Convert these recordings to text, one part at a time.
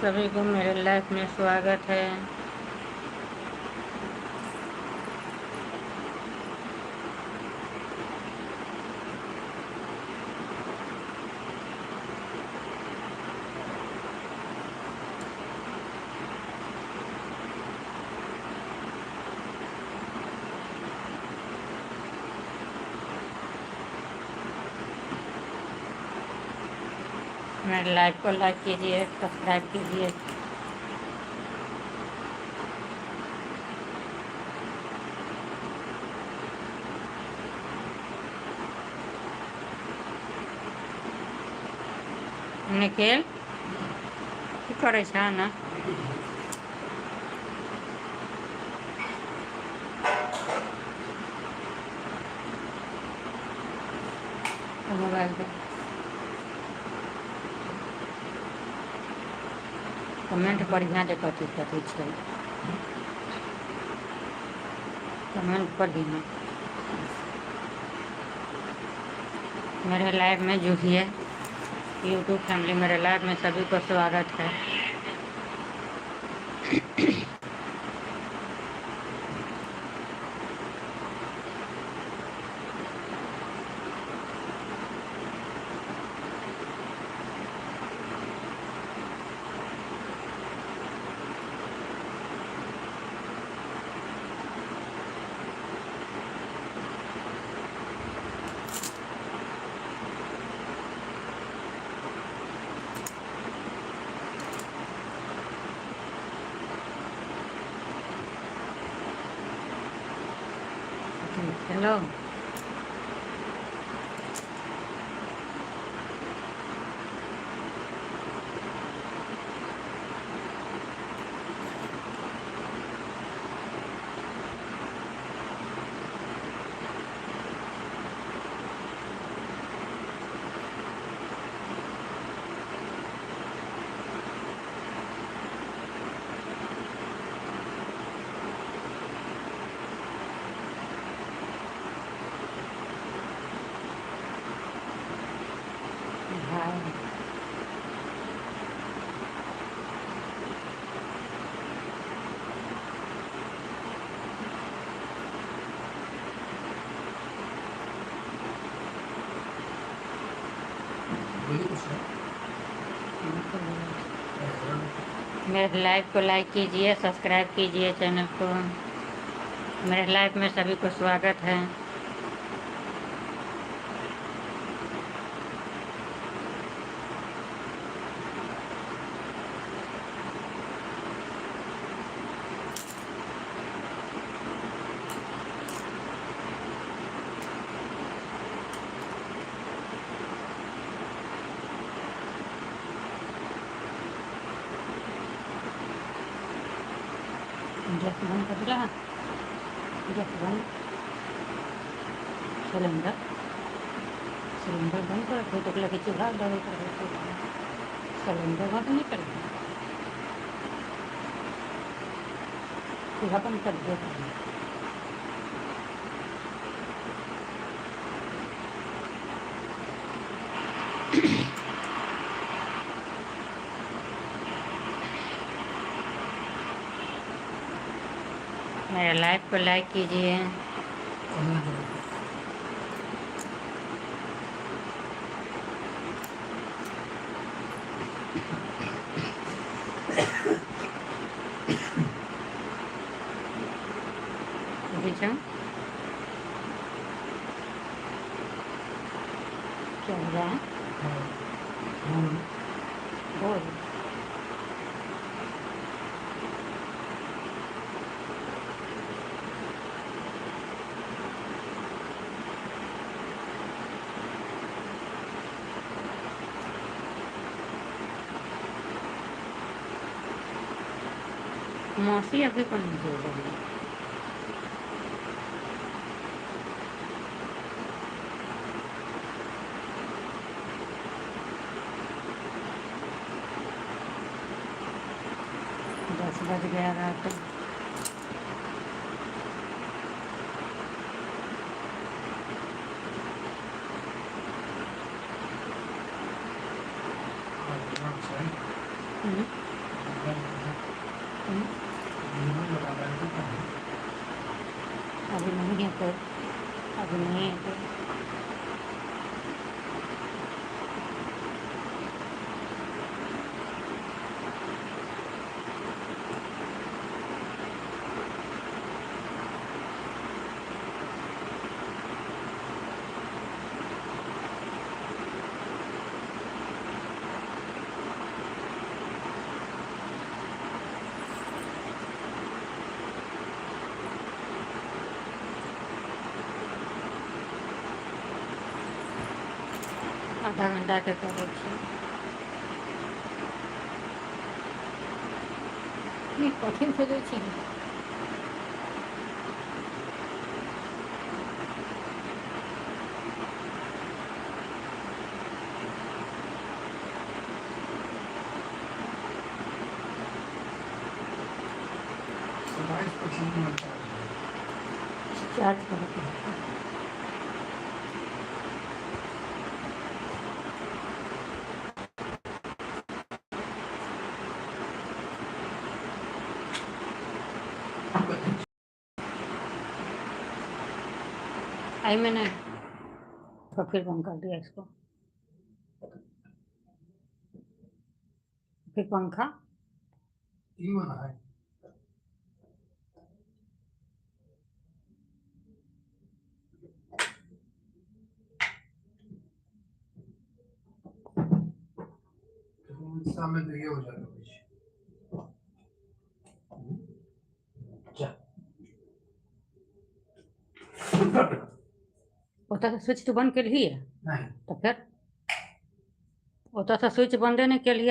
सभी को मेरे लाइफ में स्वागत है। मेरे लाइव को लाइक कीजिए, सब्सक्राइब कीजिए। निखिल की करे छा ना? मोबाइल पे कमेंट बढ़िया जे कथी कथी छै, कमेंट बढ़िया। मेरे लाइव में जुड़िए। यूट्यूब फैमिली मेरे लाइव में सभी को स्वागत है। हेलो, भाई मेरे लाइव को लाइक कीजिए, सब्सक्राइब कीजिए चैनल को। मेरे लाइव में सभी को स्वागत है। गैस बंद कर दिया, गैस बंद। सिलेंडर सिलेंडर बंद कर रखो तो लगे चूल्हा डबल कर रखो। सिलेंडर बंद नहीं करेगा, चूल्हा बंद कर दो। मेरे लाइव को लाइक कीजिए। क्या हो रहा है? बोल। मौसी अभी कौन बोल रही है? 10 बज गया रात। नहीं लगा बैटरी कहाँ है? अभी नहीं है तो, अभी नहीं है तो आधा घंटा के करे छी। नहीं कठिन खोजै छी। सत्ताईस परसेंट में चार्ज है। चार्ज करे के होतै। आई में नहीं, तो फिर बंद कर दिया इसको। फिर पंखा ये वाला है। सामने तो ये हो जाएगा कुछ। क्या? ओतऽ से स्विच तो बंद केलही है, नहीं। तो फिर ओतऽ से स्विच बंदे नहीं केलिए।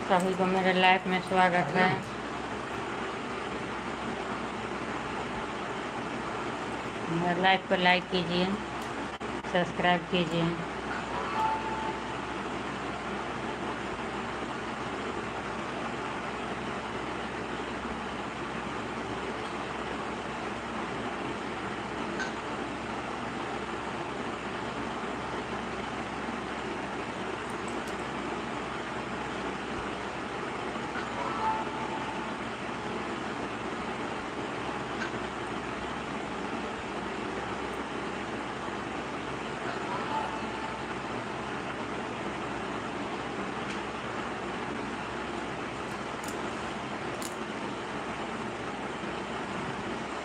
सभी को मेरे लाइफ में स्वागत है। मेरे लाइफ को लाइक कीजिए, सब्सक्राइब कीजिए।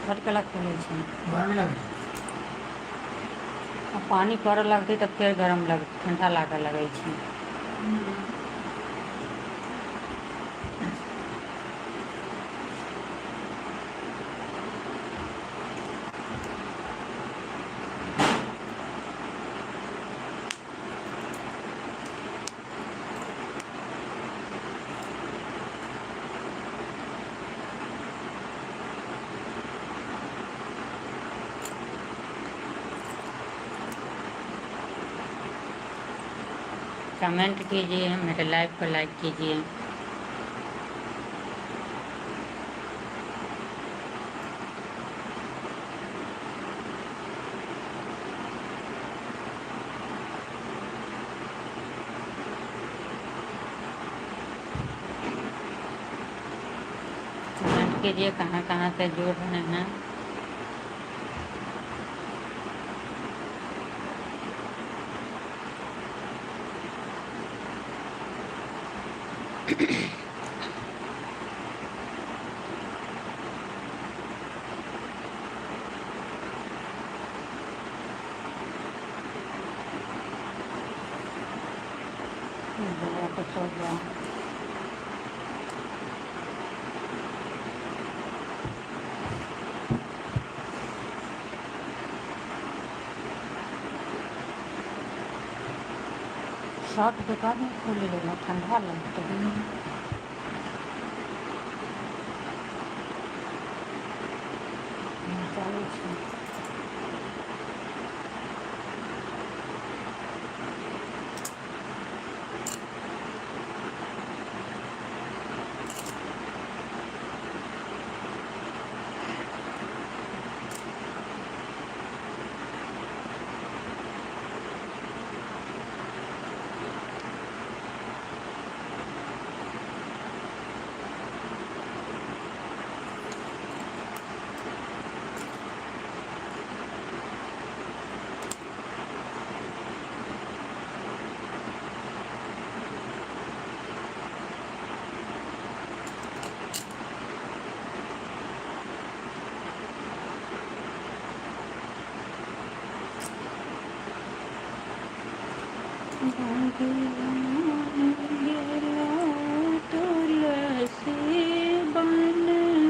बड़ कला खोलै छै, गरमी लगे आ पानी पड़ऽ लगतै तऽ फेर गरम ठंडा लागऽ लगै छै। कमेंट कीजिए, मेरे लाइव को लाइक कीजिए। कमेंट कीजिए कहाँ कहाँ से जुड़ रहे हैं। कुछ हो गया। शर्ट दुकान में खोल लेना, ठंडा लगता है। चालू छै। तुलसी बन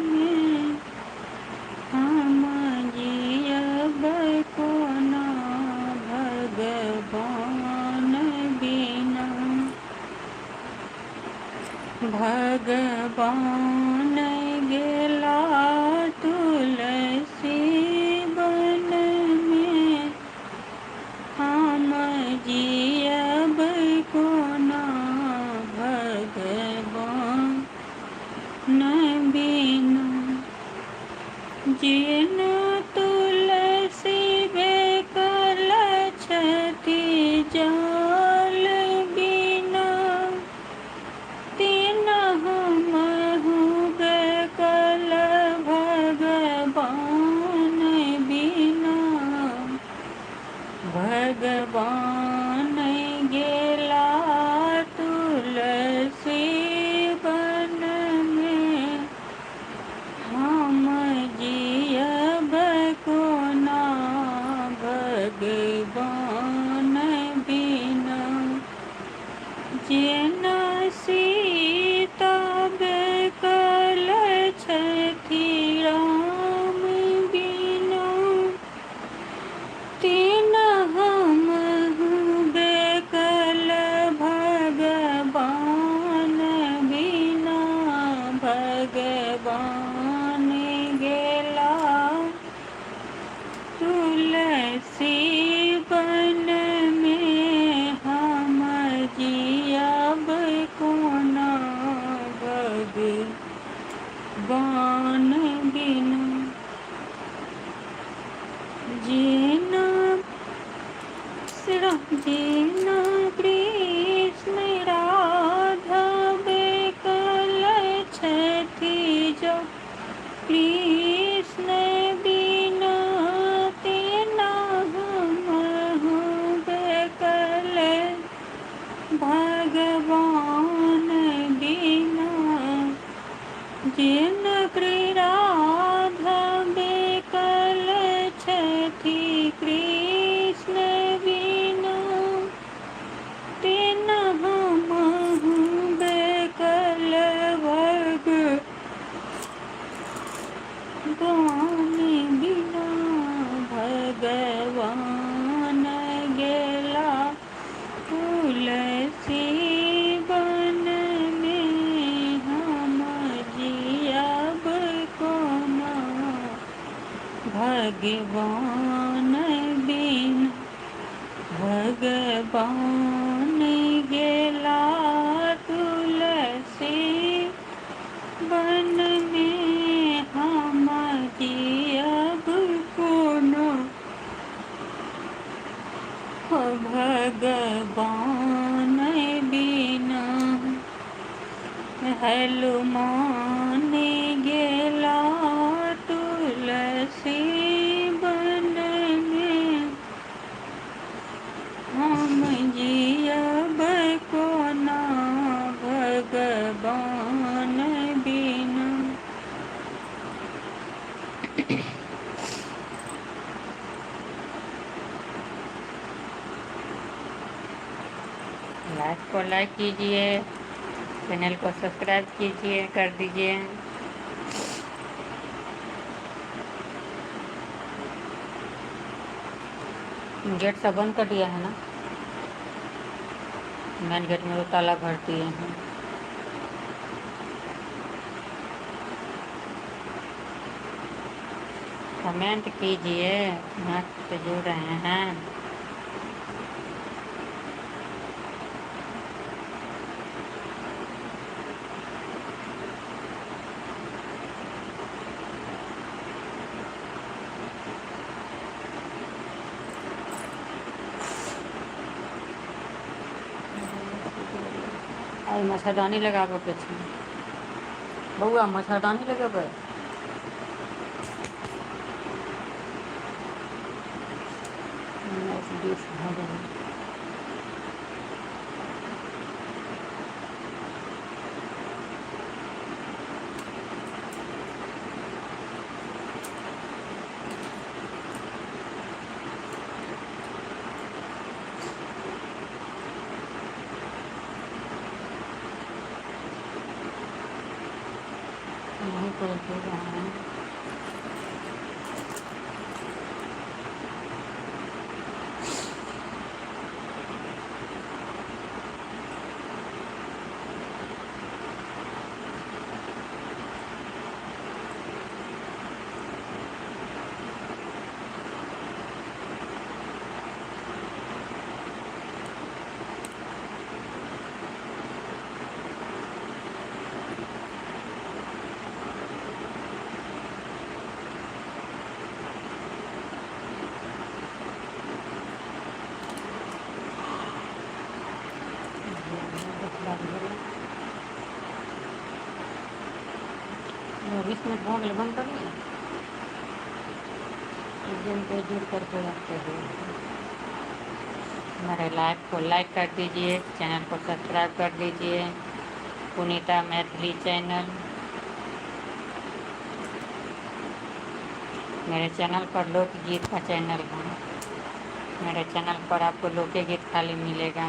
में हम जियब कोना, भगवान बिना। भगवान गेला तुलसी बन में हम जियब कोना, भगवान बिना। जिन तुलसी बेकल छथि जल बिना, तीन हमहु बेकल भगवान गेला तुलसी बन में हम जियब कोना भगवान बिना जीना जीना कृष्ण राधा बेकल छथि जो कृष्ण बिना तेना हम बेकल भगवान बिना जिन राधा बेकल छथि कृष्ण बिना तेना हम बेकल भगवान बिना भगवान गेला तुलसी बन में हम जियब कोना भगवान बिन भगवान गेला तुलसी बन में हम जियब कोना भगवान बिना हनुमान गेला तुलसी बन में हम जियब कोना भगवान बिना लाइक को लाइक कीजिए, चैनल को सब्सक्राइब कीजिए, कर दीजिए। गेट सब बंद कर दिया है ना, मेन गेट में तो ताला भर दिए हैं। कमेंट कीजिए, मैच से जुड़ रहे हैं। आई मच्छरदानी लगाबे के छै बउआ, मच्छरदानी लगाबे। नहीं कर रहे हैं। बीस मिनट हो गए, बंद करिए। एक दिन पे जुड़ करके रखते हैं। मेरे लाइव को लाइक कर दीजिए, चैनल को सब्सक्राइब कर दीजिए। पुनीता मैथिली चैनल, मेरे चैनल पर लोकगीत का चैनल है। मेरे चैनल पर आपको लोकगीत खाली मिलेगा।